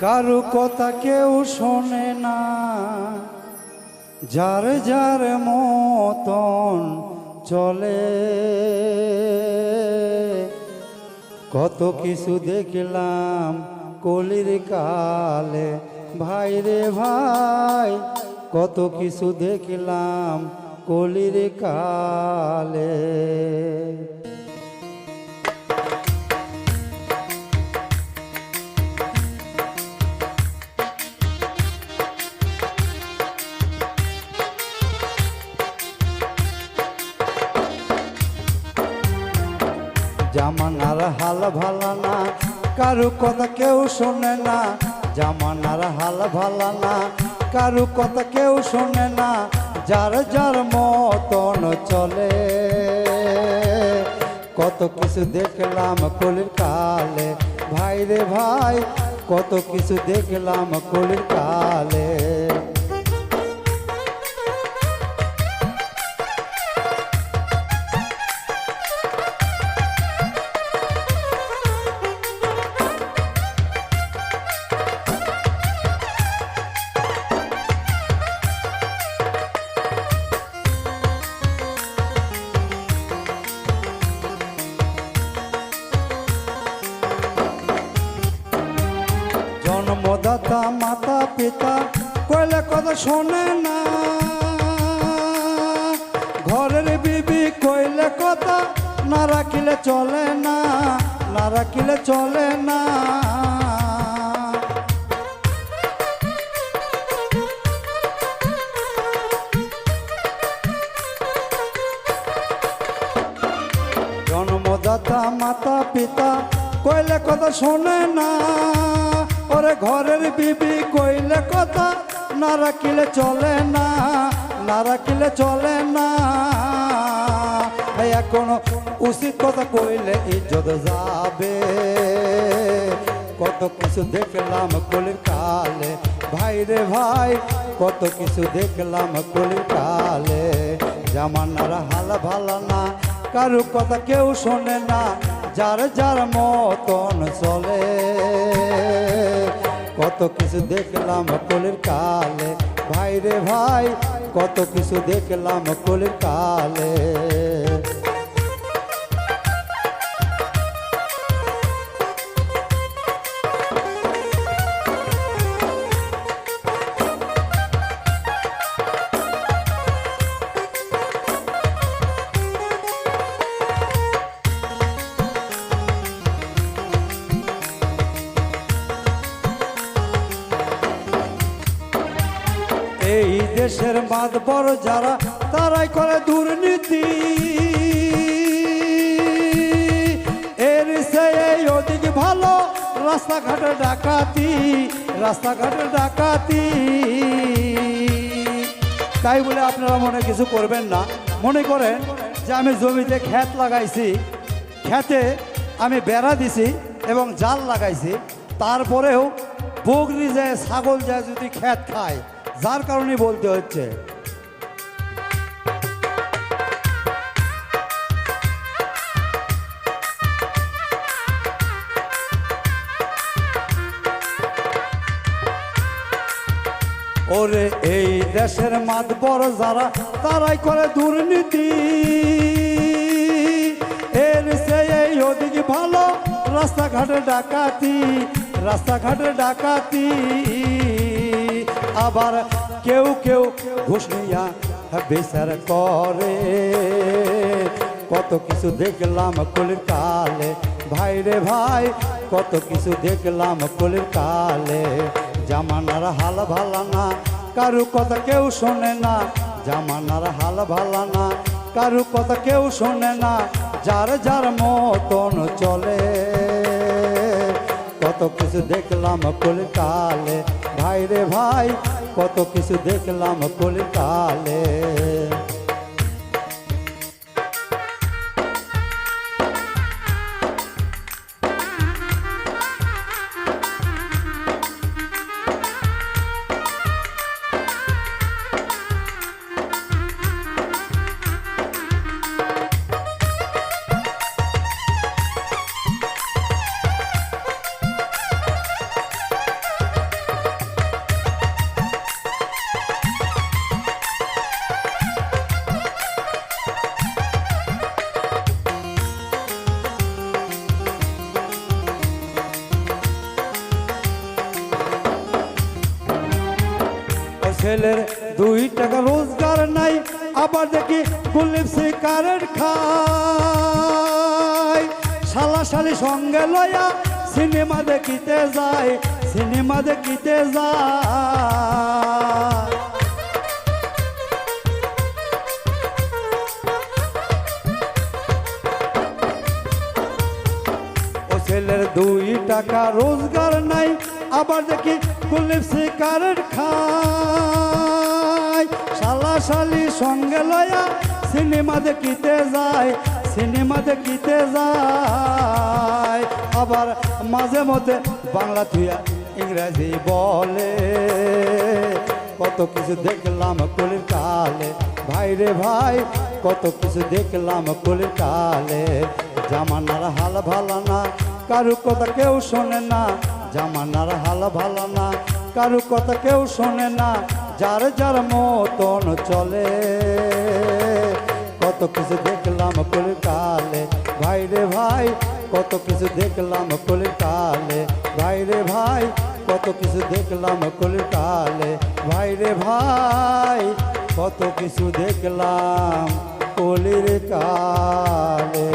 কারো কথা কেউ শোনে না, যার যার মতন চলে। কত কিছু দেখলাম কলির কালে, ভাই রে ভাই, কত কিছু দেখলাম কলির কালে। জামানার হাল ভালা না, কারু কথা কেউ শোনে না। জামানার হাল ভালা না, কারু কথা কেউ শোনে না, যার যার মতন চলে। কত কিছু দেখলাম কলির কালে, ভাই রে ভাই, কত কিছু দেখলাম কলির কালে। জন্মদাতা মাতা পিতা কইলে কথা শোনে না, ঘরের বিবি কইলে কথা না রাখিলে চলে না, না রাখিলে চলে না। জন্মদাতা মাতা পিতা কইলে কথা শোনে না, ওরে ঘরের বিবি কইলে কথা না রাখিলে চলে না, না রাখিলে চলে না। এখন উচিত কথা কইলে ইজ্জত যাবে। কত কিছু দেখলাম কলির কালে, ভাই রে ভাই, কত কিছু দেখলাম কলির কালে। জামানার হাল ভালা না, কারু কথা কেউ শোনে না, যার যার মতন চলে। কত কিছু দেখলাম কলির কালে, ভাই রে ভাই, কত কিছু দেখলাম কলির কালে। এই দেশের মাতবর যারা, তারাই করে দুর্নীতি। এর সে এই অধিক ভালো রাস্তাঘাটে ডাকাতি, রাস্তাঘাটে ডাকাতি। তাই বলে আপনারা মনে কিছু করবেন না। মনে করেন যে আমি জমিতে ক্ষেত লাগাইছি, ক্ষেতে আমি বেড়া দিছি এবং জাল লাগাইছি, তারপরেও বকরি যায় ছাগল যায় যদি ক্ষেত খায়, যার কারণে বলতে হচ্ছে। ওরে এই দেশের মাতবর যারা, তারাই করে দুর্নীতি। এর সে এই অধিক ভালো রাস্তাঘাটে ডাকাতি, রাস্তাঘাটে ডাকাতি। আবার কেউ কেউ ঘুষ নিয়া বিচার করে। কত কিছু দেখলাম কলির কালে, ভাই রে ভাই, কত কিছু দেখলাম কলির কালে। জামানার হাল ভালা না, কারু কথা কেউ শোনে না। জামানার হাল ভালা না, কারু কথা কেউ শোনে না, যার যার মতন চলে। কত কিছু দেখলাম কলির কালে, ভাই রে ভাই, কত কিছু দেখলাম কলির কালে। ছেলের 2 টাকা রোজগার নাই, আবার দেখি কুলিপ সিগারেট খায়। শালা শালি সঙ্গে লয়া সিনেমা দেখিতে যায়, সিনেমা দেখিতে যায়। ও ছেলের 2 টাকা রোজগার নাই, আবার দেখি কুলিপ সিগারেট খায়। শালা শালি সঙ্গে লয়া সিনেমা দেখিতে যায়, সিনেমা দেখিতে যায়। আবার মাঝে মধ্যে বাংলা থুয়া ইংরেজি বলে, কত কিছু দেখলাম কলির কালে। ভাই রে ভাই কত কিছু দেখলাম কলির কালে। জামানার হাল ভালো না, কারু কথা কেউ শোনে না। জামানার হাল ভালো না, কারু কথা কেউ শোনে না। যার যার মতন চলে, কত কিছু দেখলাম কলির কালে। ভাই রে ভাই কত কিছু দেখলাম কলির কালে। ভাই রে ভাই কত কিছু দেখলাম কলির কালে। ভাই রে ভাই কত কিছু দেখলাম কলির কালে।